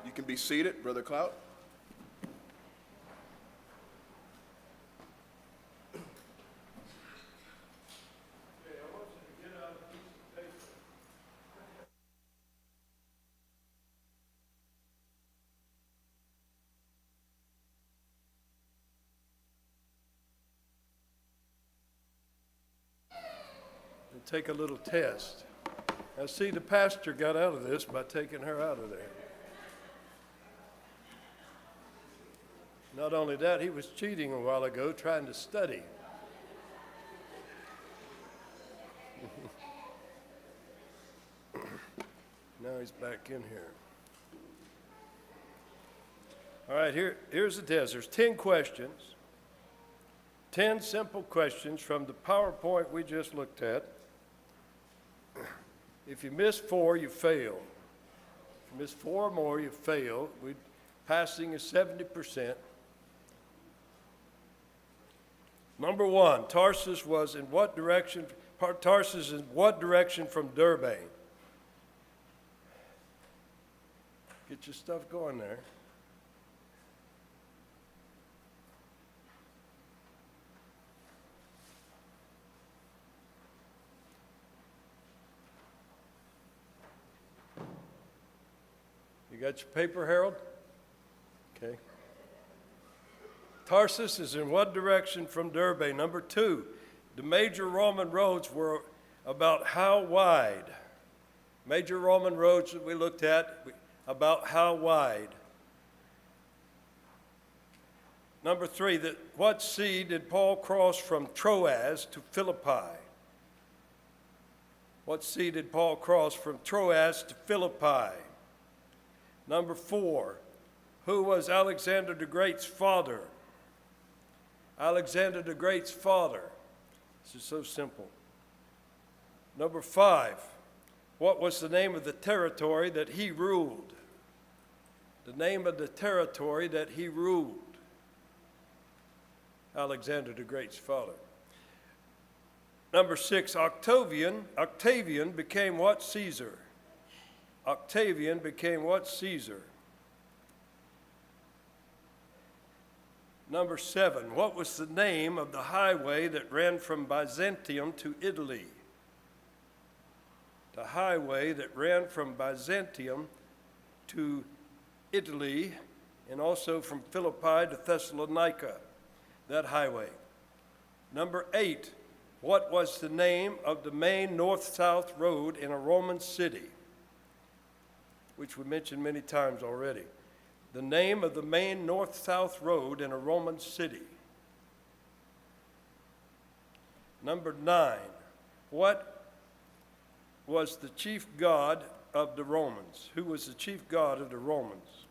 You can be seated, Brother Clout. And take a little test. Now see, the pastor got out of this by taking her out of there. Not only that, he was cheating a while ago trying to study. Now he's back in here. All right, here's the test. There's 10 questions, 10 simple questions from the PowerPoint we just looked at. If you miss 4, you fail. If you miss 4 or more, you fail. Passing is 70%. Number 1, Tarsus is in what direction from Derbe? Get your stuff going there. You got your paper, Harold? Okay. Tarsus is in what direction from Derbe? Number 2, the major Roman roads were about how wide? Major Roman roads that we looked at, about how wide? Number 3, what sea did Paul cross from Troas to Philippi? What sea did Paul cross from Troas to Philippi? Number 4, who was Alexander the Great's father? Alexander the Great's father. This is so simple. Number 5, what was the name of the territory that he ruled? The name of the territory that he ruled. Alexander the Great's father. Number 6, Octavian became what Caesar? Octavian became what Caesar? Number 7, what was the name of the highway that ran from Byzantium to Italy? The highway that ran from Byzantium to Italy and also from Philippi to Thessalonica, that highway. Number 8, what was the name of the main north-south road in a Roman city? Which we mentioned many times already. The name of the main north-south road in a Roman city. Number 9, what was the chief god of the Romans? Who was the chief god of the Romans?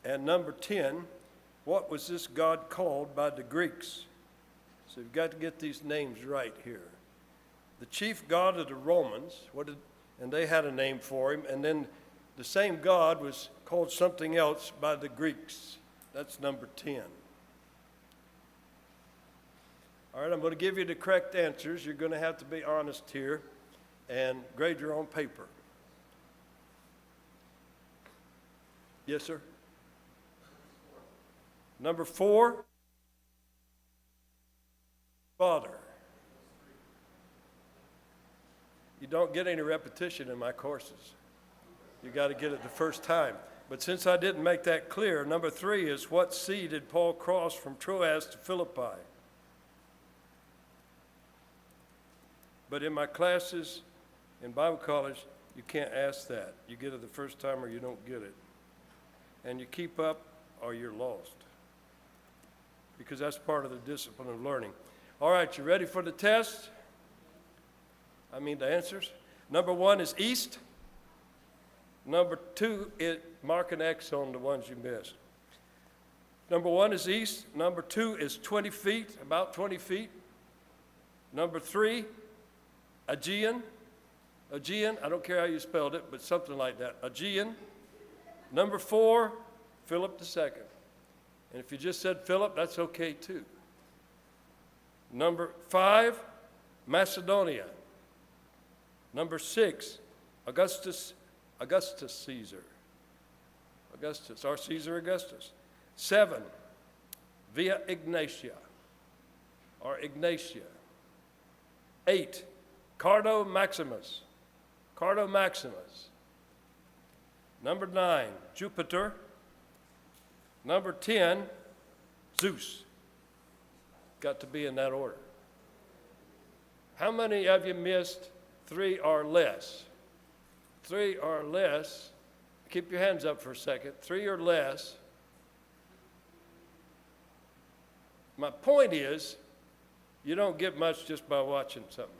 And number 10, what was this god called by the Greeks? So you've got to get these names right here. The chief god of the Romans, and they had a name for him, and then the same god was called something else by the Greeks. That's number 10. All right, I'm going to give you the correct answers. You're going to have to be honest here and grade your own paper. Yes, sir? Number 4, father. You don't get any repetition in my courses. You got to get it the first time. But since I didn't make that clear, number 3 is what sea did Paul cross from Troas to Philippi? But in my classes in Bible college, you can't ask that. You get it the first time or you don't get it. And you keep up or you're lost. Because that's part of the discipline of learning. All right, you ready for the test? The answers. Number 1 is east. Number 2, mark an X on the ones you missed. Number 1 is east. Number 2 is 20 feet, about 20 feet. Number 3, Aegean. Aegean, I don't care how you spelled it, but something like that. Aegean. Number 4, Philip II. And if you just said Philip, that's okay too. Number 5, Macedonia. Number 6, Augustus Augustus Caesar. Augustus, our Caesar Augustus. 7, Via Ignatia, or Ignatia. 8, Cardo Maximus. Cardo Maximus. Number 9, Jupiter. Number 10, Zeus. Got to be in that order. How many of you missed 3 or less? 3 or less. Keep your hands up for a second. 3 or less. My point is, you don't get much just by watching something.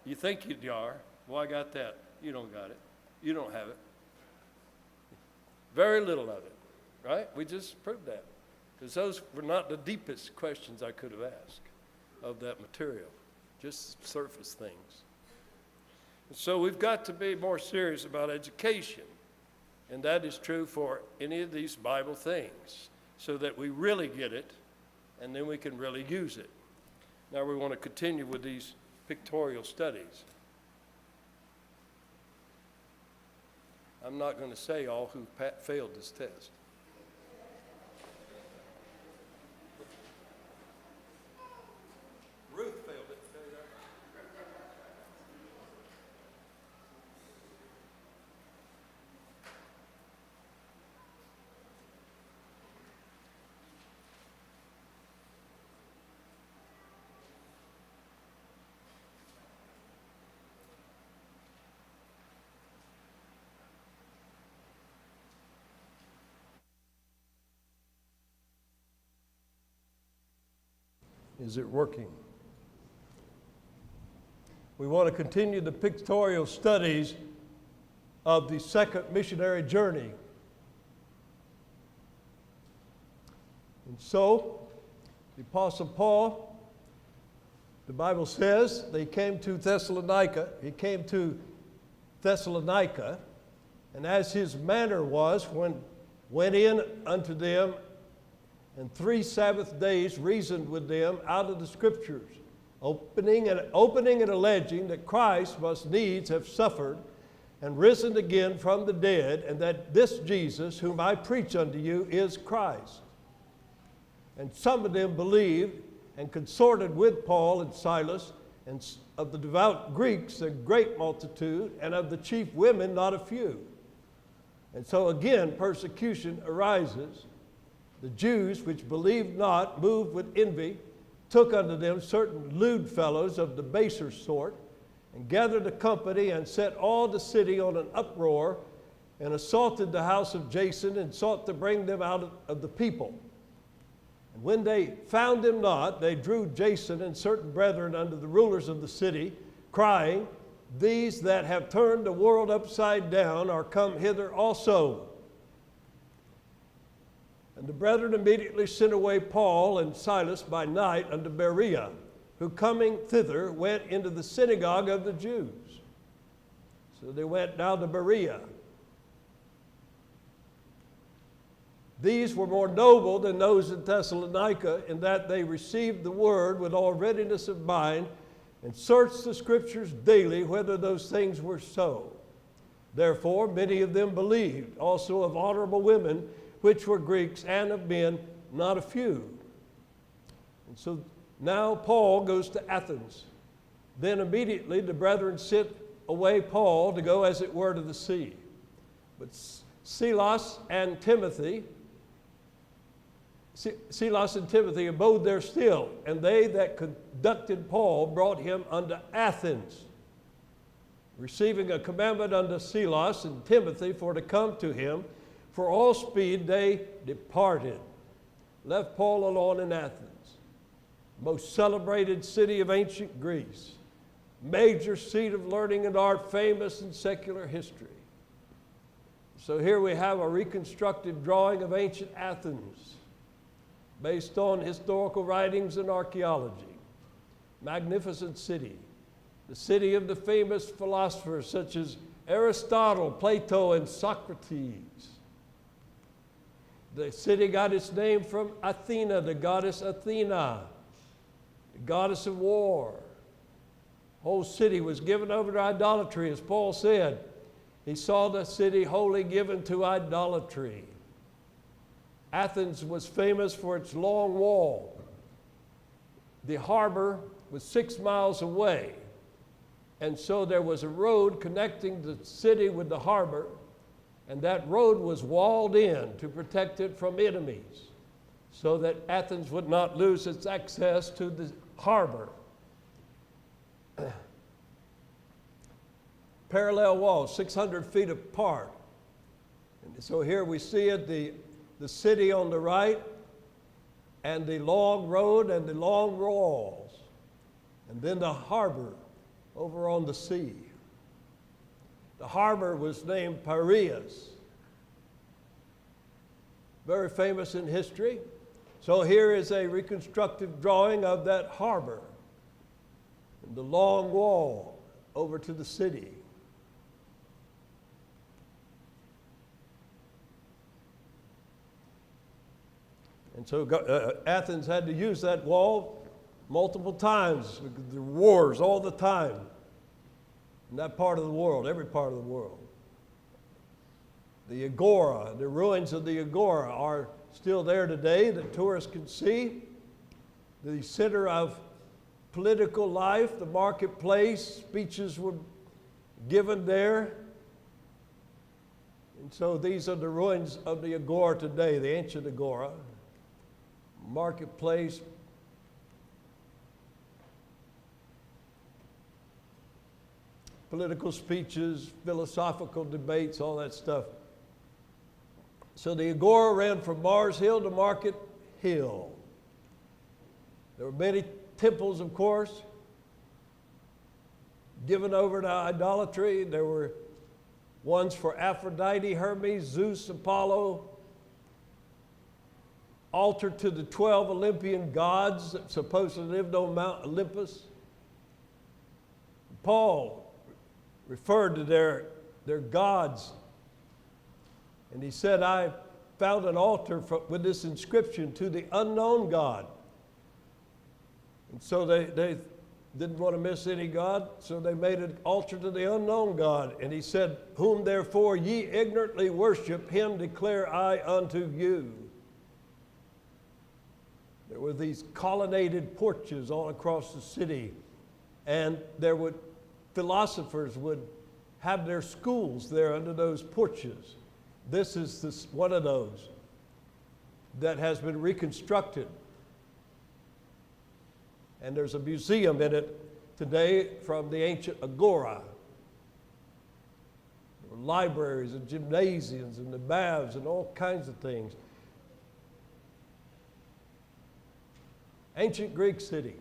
You think you are. Well, I got that. You don't got it. You don't have it. Very little of it, right? We just proved that. Because those were not the deepest questions I could have asked of that material, just surface things. And so we've got to be more serious about education, and that is true for any of these Bible things, so that we really get it, and then we can really use it. Now we want to continue with these pictorial studies. I'm not going to say all who failed this test. Ruth failed it. Is it working? We want to continue the pictorial studies of the second missionary journey. And so, the Apostle Paul, the Bible says, they came to Thessalonica. He came to Thessalonica, and as his manner was, went in unto them, and 3 Sabbath days reasoned with them out of the Scriptures, opening and alleging that Christ must needs have suffered and risen again from the dead, and that this Jesus, whom I preach unto you, is Christ. And some of them believed and consorted with Paul and Silas, and of the devout Greeks a great multitude, and of the chief women not a few. And so again persecution arises. The Jews, which believed not, moved with envy, took unto them certain lewd fellows of the baser sort, and gathered a company, and set all the city on an uproar, and assaulted the house of Jason, and sought to bring them out of the people. And when they found them not, they drew Jason and certain brethren unto the rulers of the city, crying, These that have turned the world upside down are come hither also. And the brethren immediately sent away Paul and Silas by night unto Berea, who coming thither went into the synagogue of the Jews. So they went down to Berea. These were more noble than those in Thessalonica, in that they received the word with all readiness of mind, and searched the Scriptures daily whether those things were so. Therefore many of them believed, also of honorable women, which were Greeks, and of men not a few. And so now Paul goes to Athens. Then immediately the brethren sent away Paul to go, as it were, to the sea. But Silas and Timothy abode there still, and they that conducted Paul brought him unto Athens, receiving a commandment unto Silas and Timothy for to come to him. For all speed they departed, left Paul alone in Athens, most celebrated city of ancient Greece, major seat of learning and art, famous in secular history. So here we have a reconstructed drawing of ancient Athens based on historical writings and archaeology. Magnificent city, the city of the famous philosophers such as Aristotle, Plato, and Socrates. The city got its name from Athena, the goddess Athena, the goddess of war. whole city was given over to idolatry, as Paul said. He saw the city wholly given to idolatry. Athens was famous for its long wall. The harbor was 6 miles away, and so there was a road connecting the city with the harbor, and that road was walled in to protect it from enemies, so that Athens would not lose its access to the harbor. Parallel walls, 600 feet apart. And so here we see it, the city on the right, and the long road and the long walls, and then the harbor over on the sea. The harbor was named Piraeus, very famous in history. So here is a reconstructive drawing of that harbor and the long wall over to the city. And so Athens had to use that wall multiple times. The wars all the time in that part of the world, every part of the world. The Agora, the ruins of the Agora are still there today that tourists can see. The center of political life, the marketplace, speeches were given there. And so these are the ruins of the Agora today, the ancient Agora. Marketplace, political speeches, philosophical debates, all that stuff. So the Agora ran from Mars Hill to Market Hill. There were many temples, of course, given over to idolatry. There were ones for Aphrodite, Hermes, Zeus, Apollo, altar to the 12 Olympian gods that supposedly lived on Mount Olympus. Paul referred to their gods, and he said, I found an altar with this inscription, to the unknown God. And so they didn't want to miss any God, so they made an altar to the unknown God. And he said, whom therefore ye ignorantly worship, him declare I unto you. There were these colonnaded porches all across the city, and philosophers would have their schools there under those porches. This is one of those that has been reconstructed. And there's a museum in it today from the ancient Agora. There were libraries and gymnasiums and the baths and all kinds of things. Ancient Greek city.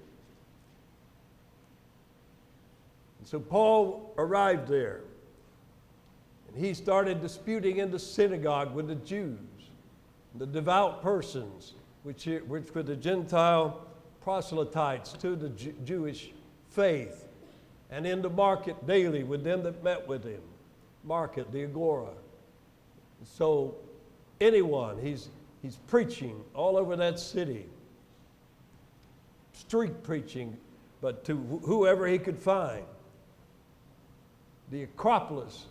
And so Paul arrived there, and he started disputing in the synagogue with the Jews, the devout persons, which were the Gentile proselytes to the Jewish faith, and in the market daily with them that met with him. Market, the Agora. So anyone, he's preaching all over that city. Street preaching, but to whoever he could find. The Acropolis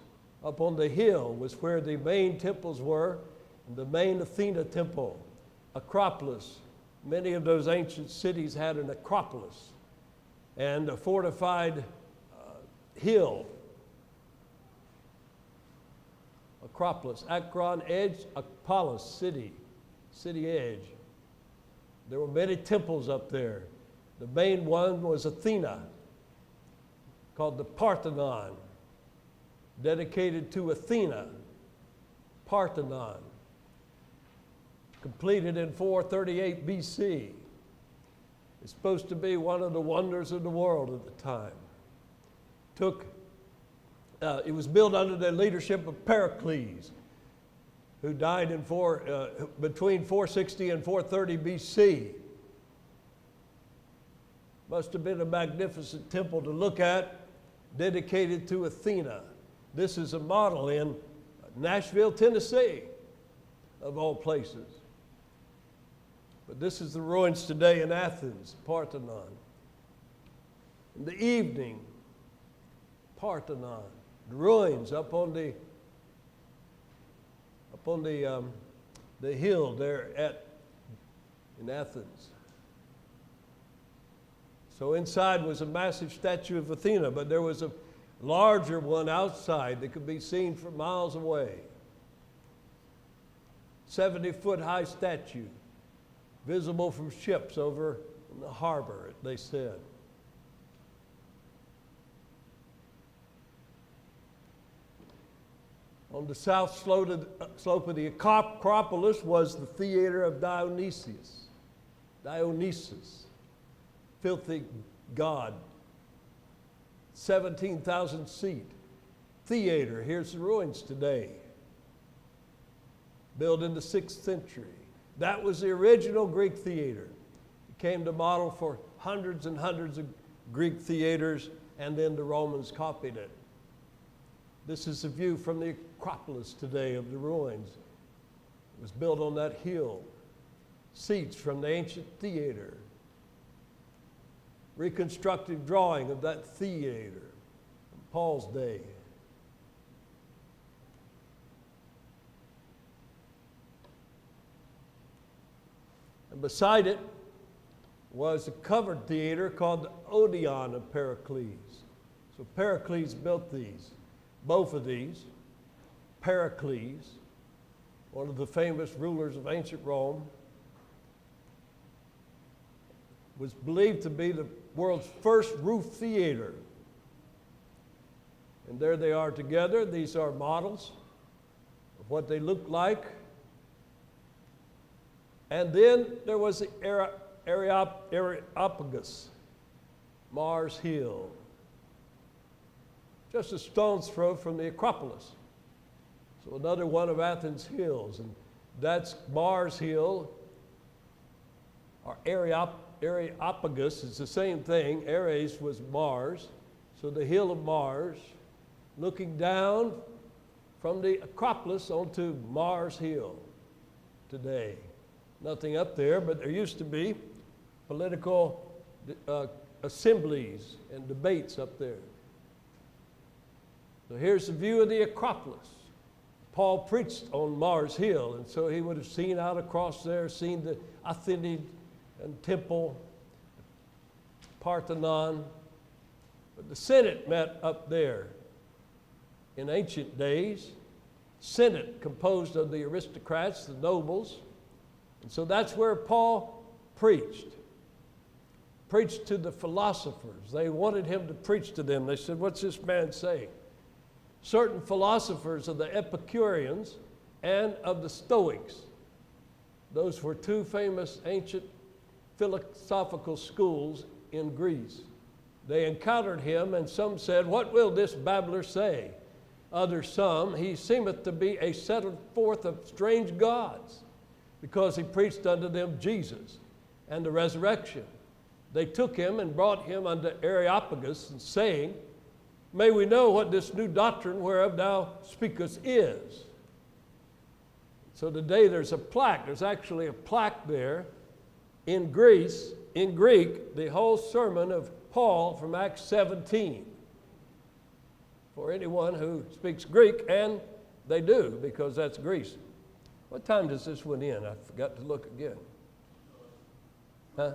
up on the hill was where the main temples were, and the main Athena temple. Acropolis. Many of those ancient cities had an Acropolis and a fortified hill. Acropolis, Akron edge, Acropolis city edge. There were many temples up there. The main one was Athena, called the Parthenon, dedicated to Athena. Parthenon, completed in 438 BC. It's supposed to be one of the wonders of the world at the time. It was built under the leadership of Pericles, who died in between 460 and 430 BC. Must have been a magnificent temple to look at, dedicated to Athena. This is a model in Nashville, Tennessee, of all places. But this is the ruins today in Athens, Parthenon. In the evening, Parthenon, the ruins up on the hill there in Athens. So inside was a massive statue of Athena, but there was a larger one outside that could be seen from miles away. 70-foot high statue, visible from ships over in the harbor, they said. On the south slope of the Acropolis was the theater of Dionysius, filthy god, 17,000 seat theater. Here's the ruins today, built in the 6th century. That was the original Greek theater. It came to model for hundreds and hundreds of Greek theaters, and then the Romans copied it. This is a view from the Acropolis today of the ruins. It was built on that hill. Seats from the ancient theater. Reconstructive drawing of that theater from Paul's day. And beside it was a covered theater called the Odeon of Pericles. So Pericles built these. Both of these. Pericles, one of the famous rulers of ancient Rome, was believed to be the world's first roof theater. And there they are together. These are models of what they looked like. And then there was the Areopagus, Mars Hill, just a stone's throw from the Acropolis. So another one of Athens' hills, and that's Mars Hill, or Areopagus. It's the same thing. Ares was Mars, so the hill of Mars, looking down from the Acropolis onto Mars Hill today. Nothing up there, but there used to be political assemblies and debates up there. So here's the view of the Acropolis. Paul preached on Mars Hill, and so he would have seen out across there, seen the Athenian temple, Parthenon. But the Senate met up there in ancient days. Senate composed of the aristocrats, the nobles. And so that's where Paul preached to the philosophers. They wanted him to preach to them. They said, "What's this man saying?" Certain philosophers of the Epicureans and of the Stoics. Those were two famous ancient philosophical schools in Greece. They encountered him, and some said, "What will this babbler say?" Others, "Some, he seemeth to be a settled forth of strange gods," because he preached unto them Jesus and the resurrection. They took him and brought him unto Areopagus, and saying, "May we know what this new doctrine whereof thou speakest is." So today there's a plaque. There's actually a plaque there in Greek, the whole sermon of Paul from Acts 17. For anyone who speaks Greek, and they do, because that's Greece. What time does this one end? I forgot to look again. Huh?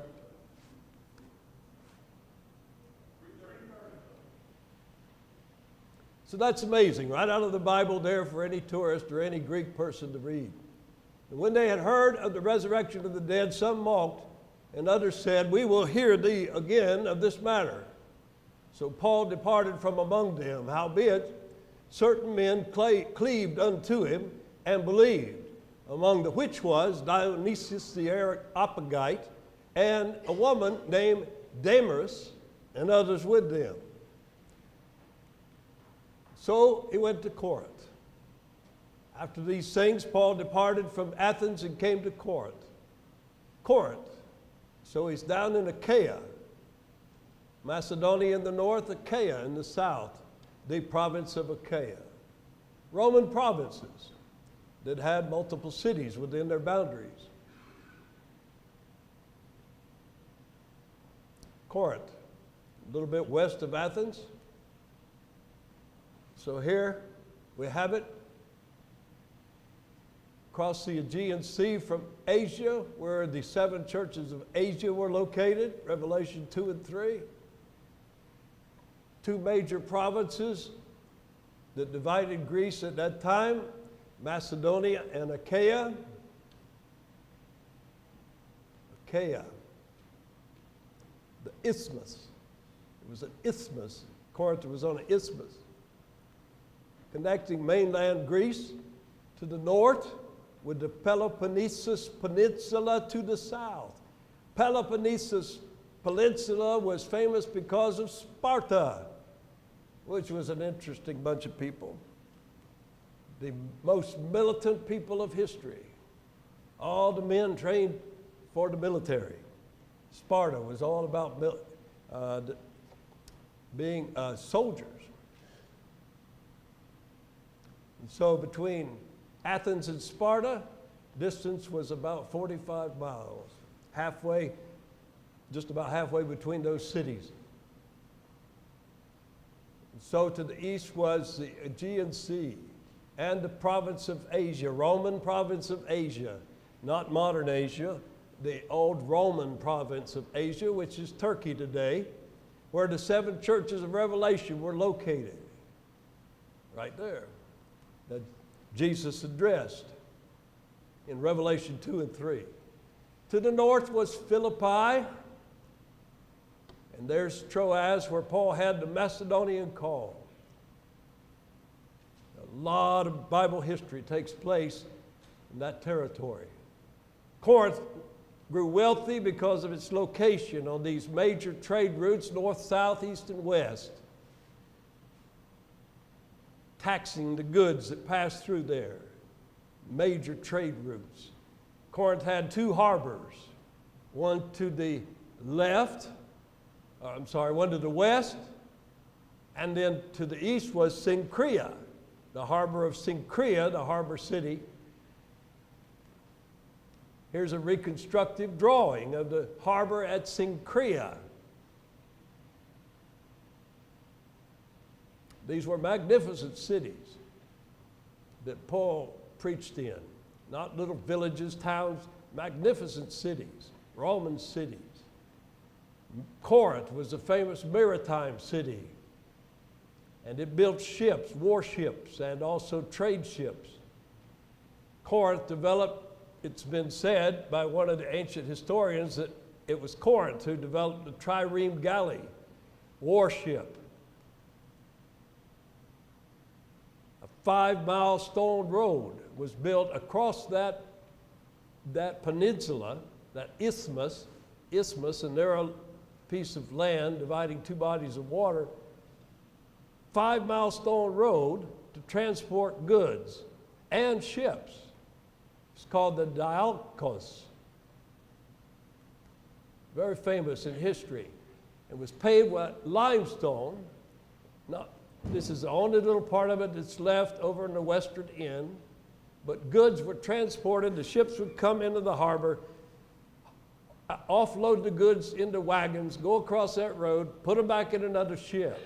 So that's amazing, right out of the Bible there for any tourist or any Greek person to read. And when they had heard of the resurrection of the dead, some mocked, and others said, "We will hear thee again of this matter." So Paul departed from among them. Howbeit, certain men cleaved unto him and believed, among the which was Dionysius the Areopagite, and a woman named Damaris, and others with them. So he went to Corinth. After these things, Paul departed from Athens and came to Corinth. So he's down in Achaia, Macedonia in the north, Achaia in the south, the province of Achaia. Roman provinces that had multiple cities within their boundaries. Corinth, a little bit west of Athens. So here we have it. Across the Aegean Sea from Asia, where the 7 churches of Asia were located, Revelation 2 and 3. 2 major provinces that divided Greece at that time, Macedonia and Achaia. Achaia, the isthmus. It was an isthmus. Corinth was on an isthmus, connecting mainland Greece to the north with the Peloponnesus Peninsula to the south. Peloponnesus Peninsula was famous because of Sparta, which was an interesting bunch of people. The most militant people of history. All the men trained for the military. Sparta was all about being soldiers. And so between Athens and Sparta, distance was about 45 miles, halfway, just about halfway between those cities. And so to the east was the Aegean Sea and the province of Asia, Roman province of Asia, not modern Asia, the old Roman province of Asia, which is Turkey today, where the 7 churches of Revelation were located. Right there. That Jesus addressed in Revelation 2 and 3. To the north was Philippi, and there's Troas, where Paul had the Macedonian call. A lot of Bible history takes place in that territory. Corinth grew wealthy because of its location on these major trade routes, north, south, east, and west, taxing the goods that passed through there. Major trade routes. Corinth had 2 harbors, one to the left, one to the west, and then to the east was Cenchrea, the harbor of Cenchrea, the harbor city. Here's a reconstructive drawing of the harbor at Cenchrea. These were magnificent cities that Paul preached in. Not little villages, towns, magnificent cities, Roman cities. Corinth was a famous maritime city, and it built ships, warships, and also trade ships. Corinth developed, it's been said by one of the ancient historians that it was Corinth who developed the trireme galley warship. A 5-mile stone road was built across that peninsula, that isthmus, and there a piece of land dividing 2 bodies of water. 5-mile stone road to transport goods and ships. It's called the Dionysius. Very famous in history. It was paved with limestone. Now, this is the only little part of it that's left over in the western end. But goods were transported. The ships would come into the harbor, offload the goods into wagons, go across that road, put them back in another ship.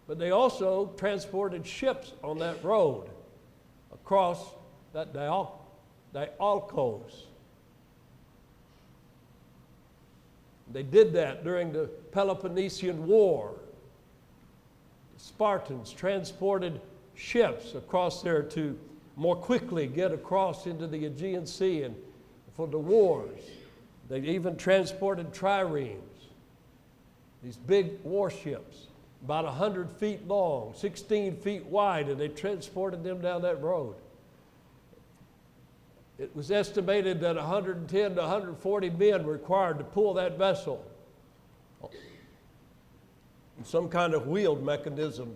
But they also transported ships on that road across that Dionysius. They did that during the Peloponnesian War. The Spartans transported ships across there to more quickly get across into the Aegean Sea and for the wars. They even transported triremes, these big warships, about 100 feet long, 16 feet wide, and they transported them down that road. It was estimated that 110 to 140 men were required to pull that vessel in some kind of wheeled mechanism.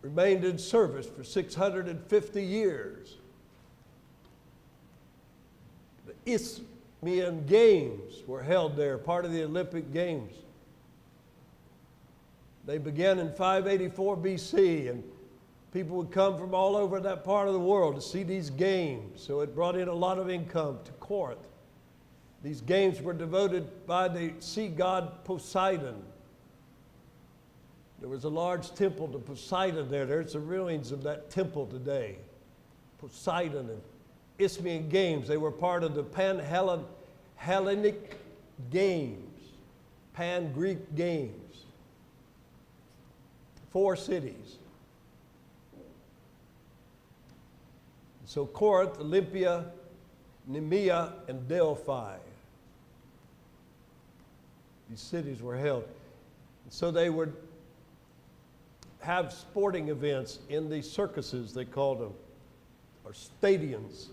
Remained in service for 650 years. The Isthmian Games were held there, part of the Olympic Games. They began in 584 BC, and people would come from all over that part of the world to see these games. So it brought in a lot of income to Corinth. These games were devoted by the sea god Poseidon. There was a large temple to Poseidon there. There's the ruins of that temple today. Poseidon and Isthmian Games. They were part of the Pan-Hellenic Games, Pan-Greek Games. 4 cities. So Corinth, Olympia, Nemea, and Delphi. These cities were held. So they would have sporting events in these circuses, they called them, or stadiums.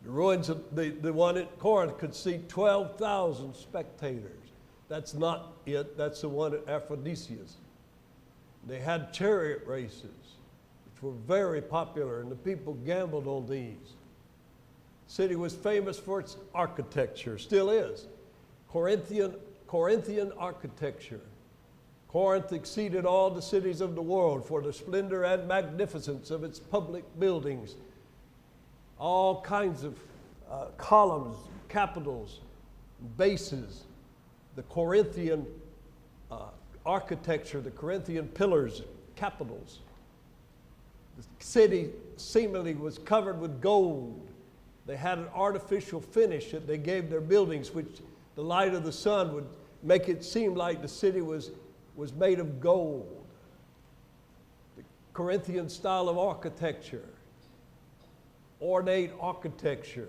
The ruins of the one at Corinth could seat 12,000 spectators. That's not it, that's the one at Aphrodite. They had chariot races, which were very popular, and the people gambled on these. The city was famous for its architecture, still is. Corinthian architecture. Corinth exceeded all the cities of the world for the splendor and magnificence of its public buildings. All kinds of columns, capitals, bases. The Corinthian architecture, the Corinthian pillars, capitals. The city seemingly was covered with gold. They had an artificial finish that they gave their buildings, which the light of the sun would make it seem like the city was made of gold. The Corinthian style of architecture, ornate architecture,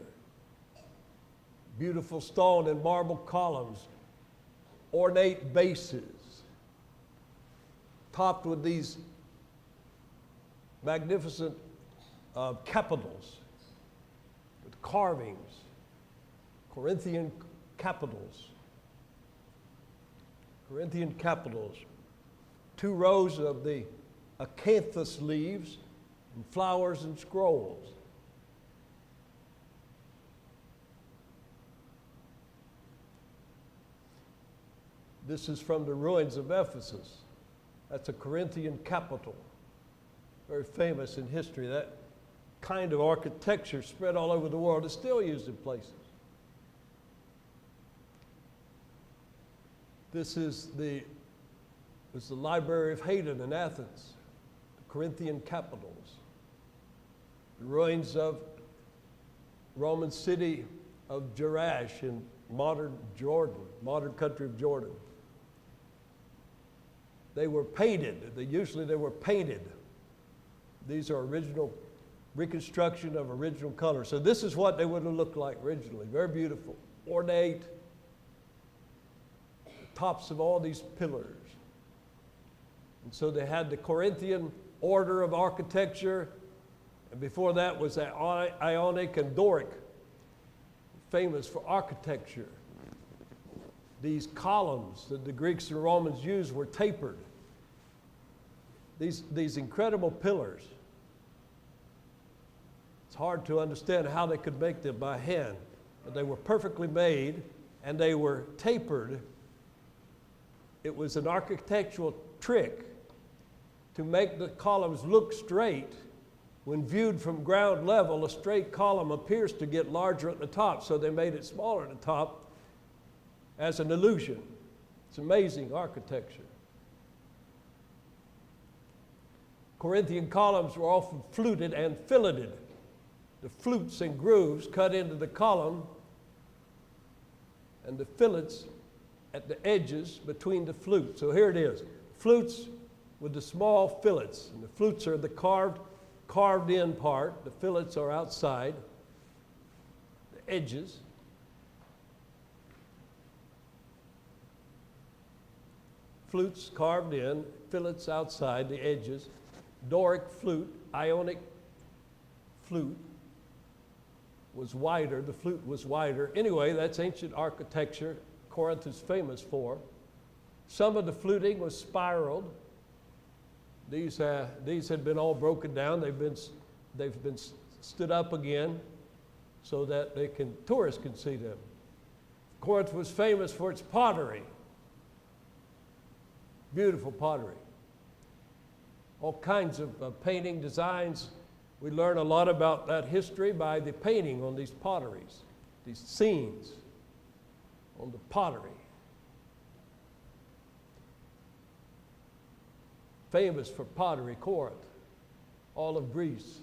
beautiful stone and marble columns, ornate bases, topped with these magnificent capitals with carvings, Corinthian capitals. 2 rows of the acanthus leaves and flowers and scrolls. This is from the ruins of Ephesus. That's a Corinthian capital, very famous in history. That kind of architecture spread all over the world. It's still used in places. This was the Library of Hadrian in Athens, the Corinthian capitals. The ruins of Roman city of Jerash in modern Jordan, modern country of Jordan. They were painted. Usually they were painted. These are original reconstruction of original color. So this is what they would have looked like originally. Very beautiful, ornate, tops of all these pillars. And so they had the Corinthian order of architecture, and before that was the Ionic and Doric, famous for architecture. These columns that the Greeks and Romans used were tapered. These incredible pillars. It's hard to understand how they could make them by hand, but they were perfectly made and they were tapered. It was an architectural trick to make the columns look straight. When viewed from ground level, a straight column appears to get larger at the top, so they made it smaller at the top as an illusion. It's amazing architecture. Corinthian columns were often fluted and filleted. The flutes and grooves cut into the column, and the fillets at the edges between the flutes. So here it is. Flutes with the small fillets. And the flutes are the carved in part. The fillets are outside, the edges. Flutes carved in, fillets outside, the edges. Doric flute, Ionic flute was wider. The flute was wider. Anyway, that's ancient architecture Corinth is famous for. Some of the fluting was spiraled. These had been all broken down. They've been stood up again so that tourists can see them. Corinth was famous for its pottery. Beautiful pottery. All kinds of painting designs. We learn a lot about that history by the painting on these potteries, these scenes on the pottery. famous for pottery, Corinth, all of Greece.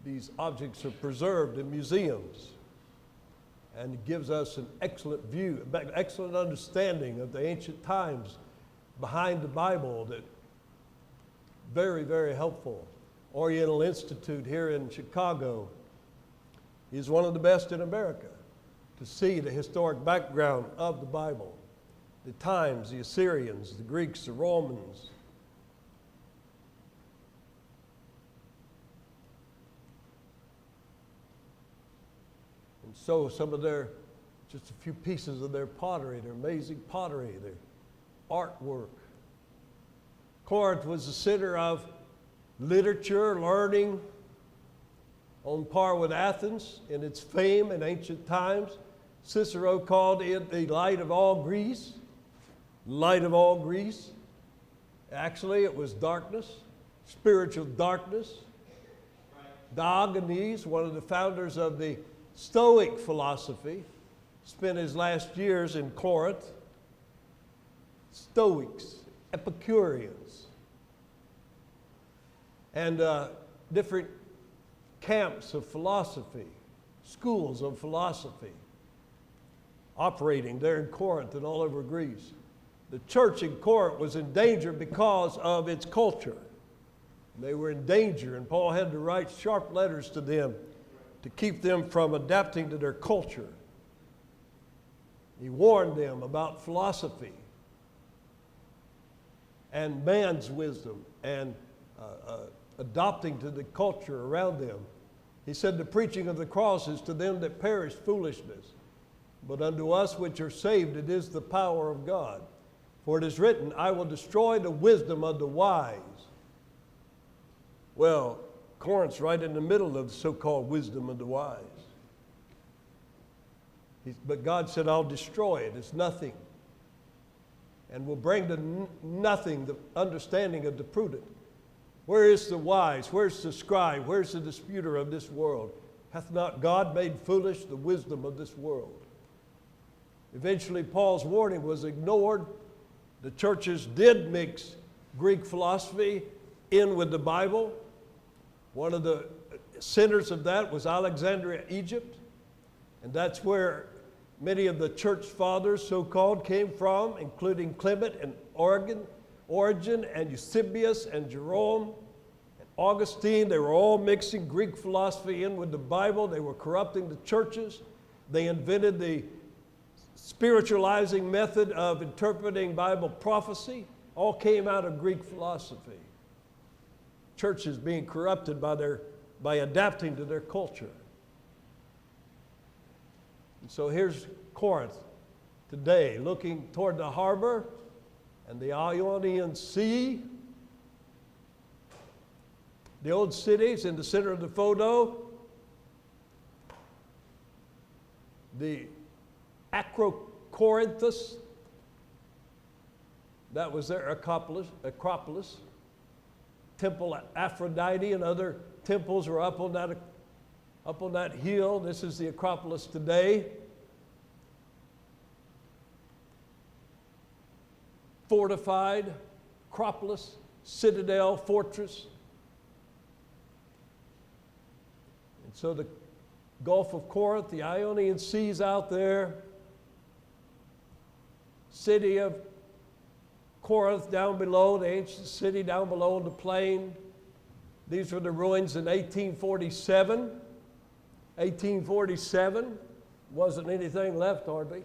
These objects are preserved in museums, and it gives us an excellent view, excellent understanding of the ancient times behind the Bible. That very, very helpful. Oriental Institute here in Chicago is one of the best in America to see the historic background of the Bible, the times, the Assyrians, the Greeks, the Romans. And so some of their, just a few pieces of their pottery, their amazing pottery, their artwork. Corinth was the center of literature, learning, on par with Athens in its fame in ancient times. Cicero called it the light of all Greece. Light of all Greece. Actually, it was darkness, spiritual darkness. Diogenes, one of the founders of the Stoic philosophy, spent his last years in Corinth. Stoics, Epicureans, and different camps of philosophy, schools of philosophy, operating there in Corinth and all over Greece. The church in Corinth was in danger because of its culture. They were in danger, and Paul had to write sharp letters to them to keep them from adapting to their culture. He warned them about philosophy and man's wisdom and adopting to the culture around them. He said, the preaching of the cross is to them that perish foolishness, but unto us which are saved it is the power of God. For it is written, I will destroy the wisdom of the wise. Well, Corinth's right in the middle of the so-called wisdom of the wise. But God said, I'll destroy it. It's nothing. And will bring to nothing the understanding of the prudent. Where is the wise? Where's the scribe? Where's the disputer of this world? Hath not God made foolish the wisdom of this world? Eventually, Paul's warning was ignored. The churches did mix Greek philosophy in with the Bible. One of the centers of that was Alexandria, Egypt. And that's where many of the church fathers, so-called, came from, including Clement and Origen and Eusebius and Jerome and Augustine. They were all mixing Greek philosophy in with the Bible. They were corrupting the churches. They invented the spiritualizing method of interpreting Bible prophecy. All came out of Greek philosophy. Churches being corrupted by adapting to their culture. And so here's Corinth today, looking toward the harbor and the Ionian Sea. The old cities in the center of the photo. The Acropolis, that was their Acropolis. Temple Aphrodite and other temples were up on that hill. This is the Acropolis today. Fortified Acropolis, citadel, fortress. And so the Gulf of Corinth, the Ionian Sea's out there. City of Corinth down below, the ancient city down below in the plain. These were the ruins in 1847. 1847, wasn't anything left hardly.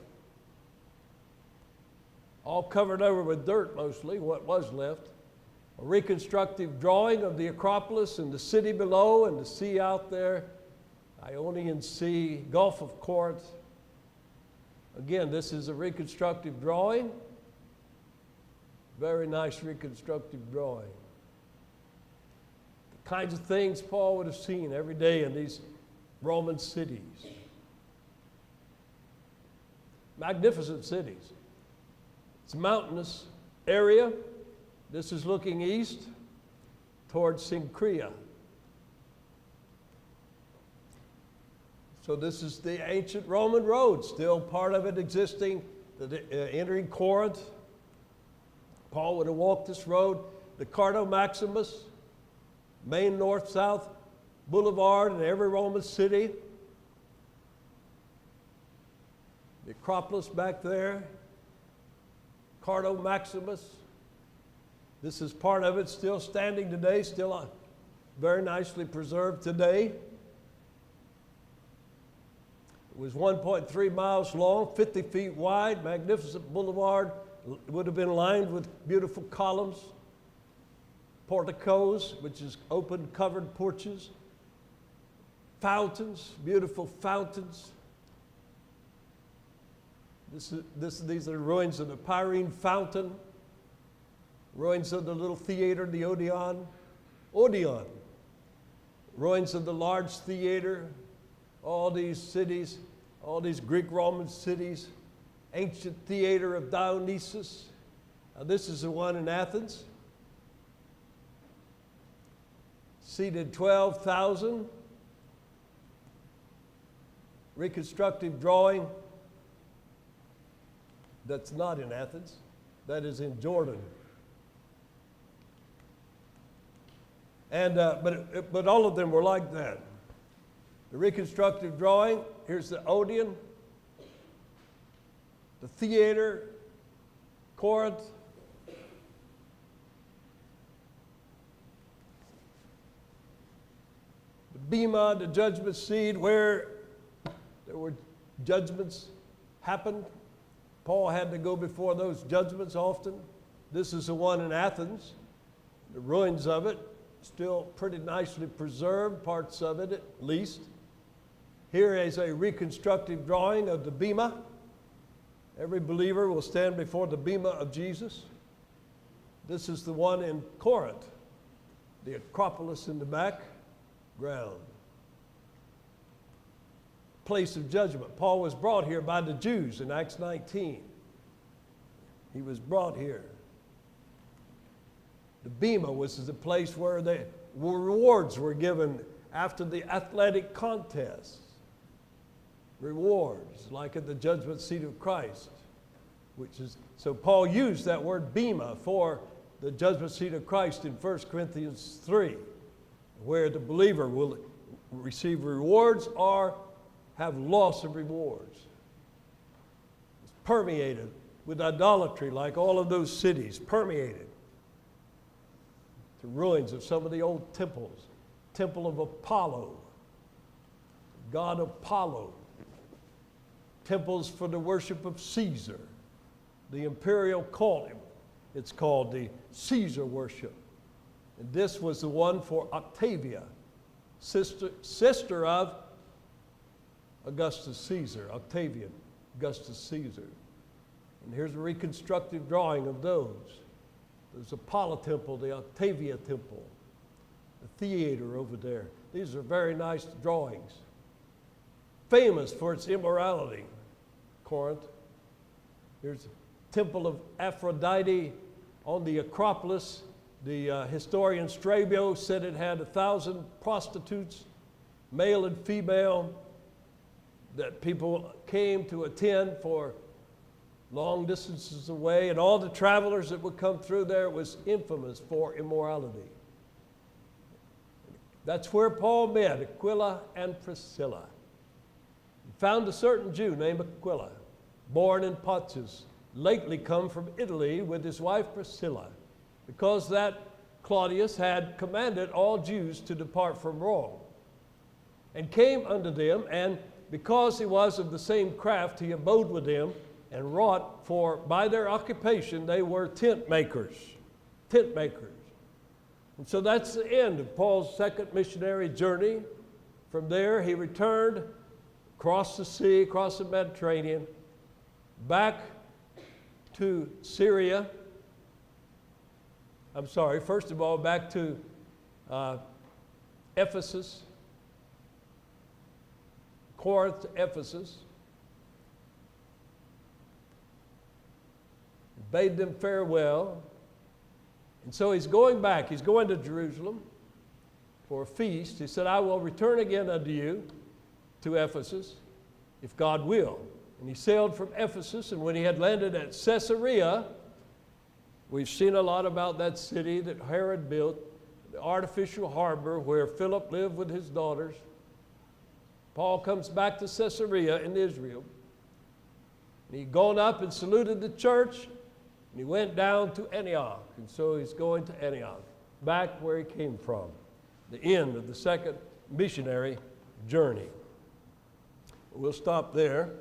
All covered over with dirt mostly, what was left. A reconstructive drawing of the Acropolis and the city below and the sea out there. Ionian Sea, Gulf of Corinth. Again, this is a reconstructive drawing. Very nice reconstructive drawing. The kinds of things Paul would have seen every day in these Roman cities. Magnificent cities. It's a mountainous area. This is looking east towards Syncria. So this is the ancient Roman road, still part of it existing, entering Corinth. Paul would have walked this road. The Cardo Maximus, main north-south boulevard in every Roman city. The Acropolis back there. Cardo Maximus. This is part of it, still standing today, still very nicely preserved today. It was 1.3 miles long, 50 feet wide, magnificent boulevard. It would have been lined with beautiful columns, porticos, which is open, covered porches, fountains, beautiful fountains. These are ruins of the Pyrene Fountain, ruins of the little theater, the Odeon, ruins of the large theater, all these cities, all these Greek-Roman cities, ancient theater of Dionysius. Now this is the one in Athens. Seated 12,000. Reconstructive drawing. That's not in Athens. That is in Jordan. And but all of them were like that. The reconstructive drawing. Here's the Odeon, the theater, Corinth. The bema, the judgment seat, where there were judgments happened. Paul had to go before those judgments often. This is the one in Athens. The ruins of it, still pretty nicely preserved, parts of it at least. Here is a reconstructive drawing of the bema. Every believer will stand before the bema of Jesus. This is the one in Corinth, the Acropolis in the background. Place of judgment. Paul was brought here by the Jews in Acts 19. He was brought here. The bema was the place where the rewards were given after the athletic contests. Rewards, like at the judgment seat of Christ, which is, so Paul used that word bema for the judgment seat of Christ in 1 Corinthians 3, where the believer will receive rewards or have loss of rewards. It's permeated with idolatry, like all of those cities, permeated to ruins of some of the old temples. Temple of Apollo, god Apollo. Temples for the worship of Caesar, the imperial cult, it's called the Caesar worship. And this was the one for Octavia, sister of Augustus Caesar, Octavian, Augustus Caesar. And here's a reconstructive drawing of those. There's Apollo temple, the Octavia temple, the theater over there. These are very nice drawings. Famous for its immorality, Corinth. Here's the temple of Aphrodite on the Acropolis. The historian Strabo said it had 1,000 prostitutes, male and female, that people came to attend for long distances away, and all the travelers that would come through there was infamous for immorality. That's where Paul met Aquila and Priscilla. He found a certain Jew named Aquila, born in Pontus, lately come from Italy with his wife Priscilla, because that Claudius had commanded all Jews to depart from Rome, and came unto them, and because he was of the same craft, he abode with them and wrought, for by their occupation they were tent makers. And so that's the end of Paul's second missionary journey. From there he returned across the sea, across the Mediterranean, back to Syria. First of all, back to Ephesus, Corinth to Ephesus. Bade them farewell. And so he's going back. He's going to Jerusalem for a feast. He said, I will return again unto you to Ephesus, if God will. And he sailed from Ephesus, and when he had landed at Caesarea, we've seen a lot about that city that Herod built, the artificial harbor where Philip lived with his daughters. Paul comes back to Caesarea in Israel. And he'd gone up and saluted the church, and he went down to Antioch. And so he's going to Antioch, back where he came from, the end of the second missionary journey. We'll stop there.